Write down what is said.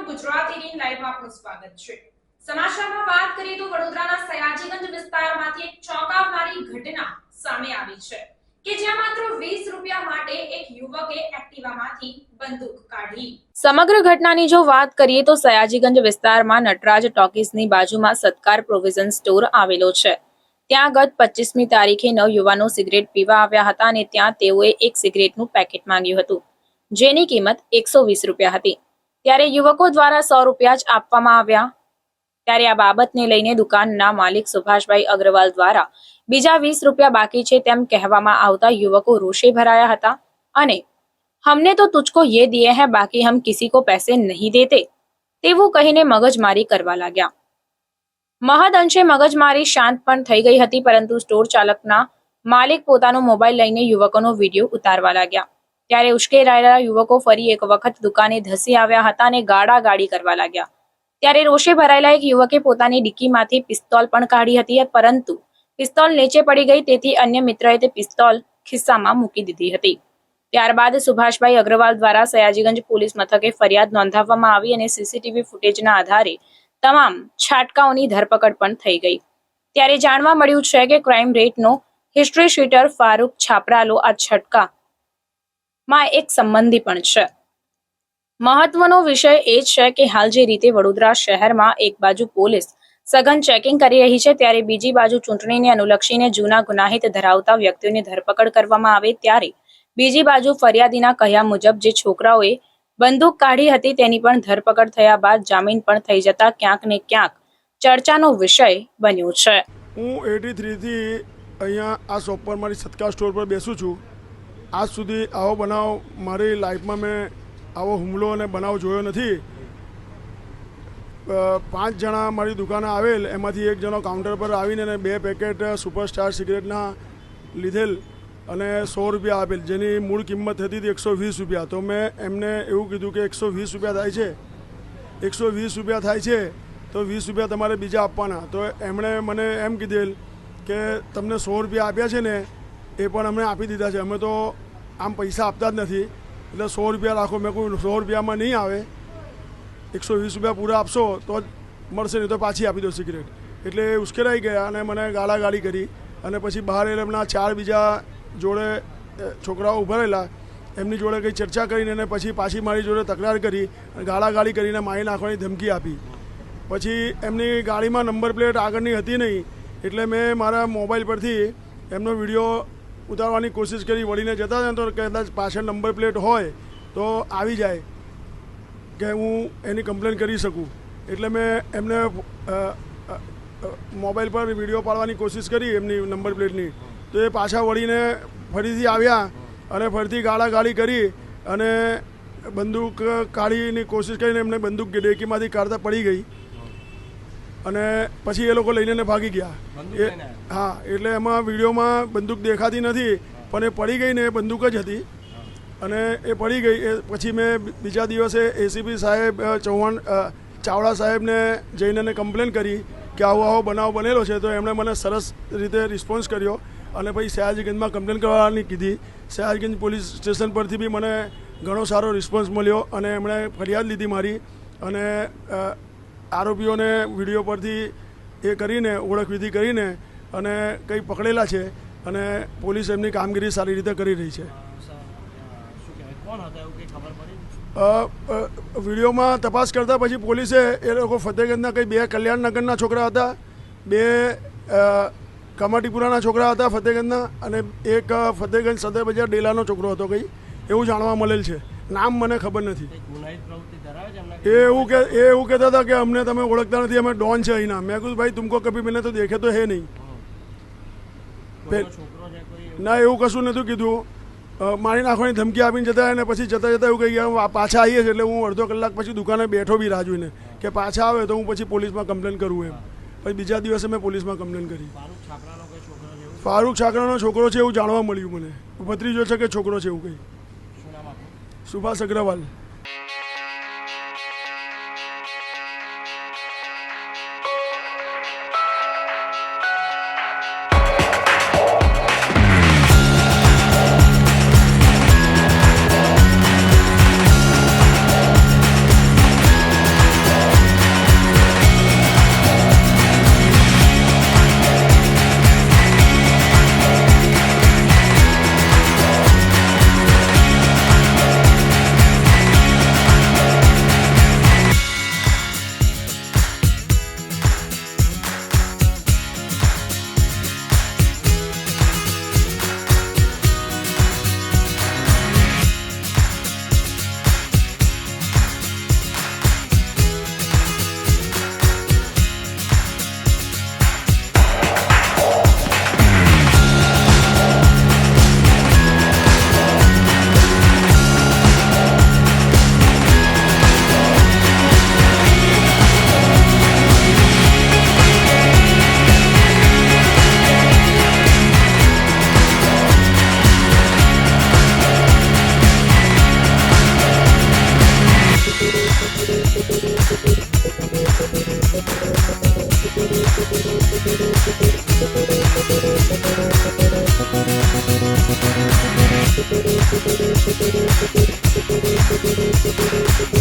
સમાચારમાં ગુજરાતીની લાઈવમાં આપનું સ્વાગત છે। સમાચારમાં વાત કરીએ તો વડોદરાના સયાજીગંજ વિસ્તારમાંથી એક ચોંકાવનારી ઘટના સામે આવી છે કે જ્યાં માત્ર 20 રૂપિયા માટે એક યુવકે એક્ટિવામાંથી બંદૂક કાઢી। સમગ્ર ઘટનાની જો વાત કરીએ તો સયાજીગંજ વિસ્તારમાં નટરાજ ટોકીઝની બાજુમાં સત્કાર પ્રોવિઝન સ્ટોર આવેલો છે। ત્યાં ગત 25મી તારીખે 9 યુવાનો સિગરેટ પીવા આવ્યા હતા અને ત્યાં તેઓએ એક સિગરેટનું પેકેટ માંગ્યું હતું, જેની કિંમત 120 રૂપિયા હતી। ત્યારે યુવકો દ્વારા 100 રૂપિયા જ આપવામાં આવ્યા। ત્યારે આ બાબતને લઈને દુકાનના માલિક સુભાષભાઈ અગ્રવાલ દ્વારા બીજા 20 રૂપિયા બાકી છે તેમ કહેવામાં આવતા યુવકો રોષે ભરાયા હતા અને हमने तो तुझको ये दिए हैं, बाकी हम किसी को पैसे नहीं देते તેવું કહીને મગજમારી કરવા લાગ્યા। મહદ અંશે મગજમારી શાંત પણ થઈ ગઈ હતી, પરંતુ સ્ટોર ચાલકના માલિક પોતાનો મોબાઈલ લઈને યુવકોનો વિડીયો ઉતારવા લાગ્યા। ત્યારે ઉશ્કેરાયેલા યુવકો ફરી એક વખત દુકાને ધસી આવ્યા હતા અને ગાળાગાળી કરવા લાગ્યા। ત્યારે રોષે ભરાયેલા એક યુવકે પોતાની ડિક્કીમાંથી પિસ્તોલ પણ કાઢી હતી, પરંતુ પિસ્તોલ નીચે પડી ગઈ, તેથી અન્ય મિત્રએ તે પિસ્તોલ ખિસ્સામાં મૂકી દીધી હતી। ત્યારબાદ સુભાષભાઈ અગ્રવાલ દ્વારા સયાજીગંજ પોલીસ મથકે ફરિયાદ નોંધાવવામાં આવી અને સીસીટીવી ફૂટેજના આધારે તમામ છાટકાઓની ધરપકડ પણ થઈ ગઈ। ત્યારે જાણવા મળ્યું છે કે ક્રાઇમ રેટનો હિસ્ટ્રી શીટર ફારૂક છાપરાલો આ છટકામાં એક સંબંધી પણ છે। મહત્વનો વિષય એ છે કે હાલ જે રીતે વડોદરા શહેરમાં એક બાજુ પોલીસ સઘન ચેકિંગ કરી રહી છે, ત્યારે બીજી બાજુ ચૂંટણીને અનુલક્ષીને જૂના ગુનાહિત ધરાવતા વ્યક્તિઓની ધરપકડ કરવામાં આવે, ત્યારે બીજી બાજુ ફરિયાદીના કહ્યા મુજબ જે છોકરાઓએ બંદૂક કાઢી હતી તેની પણ ધરપકડ થયા બાદ જામીન પણ થઈ જતા ક્યાંક ને ક્યાંક ચર્ચાનો વિષય બન્યો છે। હું 83 થી અહીંયા આ શોપ પર મારી સત્કાર સ્ટોર પર બેસું છું। આજ સુધી આવો બનાવ મારી લાઈફમાં મેં આવો હુમલો અને બનાવ જોયો નથી। 5 જણા મારી દુકાને આવેલ, એમાંથી એક જણો કાઉન્ટર પર આવીને 2 પેકેટ સુપરસ્ટાર સિગરેટના લીધેલ અને 100 રૂપિયા આપેલ, જેની મૂળ કિંમત હતી 120 રૂપિયા। તો મેં એમને એવું કીધું કે 120 રૂપિયા થાય છે, 120 રૂપિયા થાય છે તો 20 રૂપિયા તમારે બીજા આપવાના। તો એમણે મને એમ કીધેલ કે તમને 100 રૂપિયા આપ્યા છે ને એ પણ અમને આપી દીધા છે, અમે તો આમ પૈસા આપતા જ નથી, એટલે 100 રૂપિયા રાખો। મેં કોઈ 100 રૂપિયામાં નહીં આવે, 120 રૂપિયા પૂરા આપશો તો જ મળશે, નહીં તો પાછી આપી દો સિગરેટ। એટલે ઉશ્કેરાઈ ગયા અને મને ગાળાગાળી કરી અને પછી બહાર એમના 4 બીજા જોડે છોકરાઓ ઊભા રહેલા, એમની જોડે કંઈ ચર્ચા કરીને અને પછી પાછી મારી જોડે તકરાર કરી, ગાળાગાળી કરીને મારી નાખવાની ધમકી આપી। પછી એમની ગાડીમાં નંબર પ્લેટ આગળની હતી નહીં, એટલે મેં મારા મોબાઈલ પરથી એમનો વિડીયો ઉતારવાની કોશિશ કરી। વળીને જતા હતા તો કદાચ પાછળ નંબર પ્લેટ હોય તો આવી જાય કે હું એની કમ્પ્લેન કરી શકું, એટલે મેં એમને મોબાઈલ પર વિડીયો પાડવાની કોશિશ કરી એમની નંબર પ્લેટની। તો એ પાછા વળીને ફરીથી આવ્યા અને ફરીથી ગાળાગાળી કરી અને બંદૂક કાઢીની કોશિશ કરીને એમને બંદૂક ડેકીમાંથી કાઢતા પડી ગઈ અને પછી એ લોકો લઈને ભાગી ગયા। હા, એટલે એમાં વિડીયોમાં બંદૂક દેખાતી નથી, પણ એ પડી ગઈ ને એ બંદૂક જ હતી અને એ પડી ગઈ। એ પછી મેં બીજા દિવસે એસીપી સાહેબ ચાવડા સાહેબને જઈને કમ્પ્લેન કરી કે આવો આવો બનાવ બનેલો છે, તો એમણે મને સરસ રીતે રિસ્પોન્સ કર્યો અને પછી સયાજીગંજમાં કમ્પ્લેન કરવાની કીધી। સયાજીગંજ પોલીસ સ્ટેશન પરથી બી મને ઘણો સારો રિસ્પોન્સ મળ્યો અને એમણે ફરિયાદ લીધી મારી અને આરોપીઓને વિડીયો પરથી એ કરીને ઓળખવિધિ કરીને અને કંઈ પકડેલા છે અને પોલીસ એમની કામગીરી સારી રીતે કરી રહી છે। વિડીયોમાં તપાસ કરતાં પછી પોલીસે એ લોકો ફતેહગંજના કંઈ 2 કલ્યાણનગરના છોકરા હતા, 2 કમાટીપુરાના છોકરા હતા ફતેહગંજના, અને એક ફતેહગંજ સદર બજાર ડેલાનો છોકરો હતો કંઈ, એવું જાણવા મળેલ છે। નામ મને ખબર નથી। એ એવું કહેતા હતા કે અમને તમે ઓળખતા નથી, અમે ડોન છે અહીંના। મેં કીધું ભાઈ તુમકો કભી मैंने તો દેખે તો હે નહીં। ના, એવું કશું નહોતું કીધું, મારી નાખવાની ધમકી આપીને જતા અને પછી જતાં એવું કહી ગયા પાછા આવીએ છીએ। એટલે હું અડધો કલાક પછી દુકાને બેઠો બી રાહ જોઈને કે પાછા આવે તો હું પછી પોલીસમાં કમ્પ્લેન કરું એમ। પછી બીજા દિવસે મેં પોલીસમાં કમ્પ્લેન કરી। ફારૂક છાકરાનો છોકરો છે એવું જાણવા મળ્યું મને, ભત્રીજો છે કે છોકરો છે એવું કંઈ। સુભાષ અગ્રવાલ।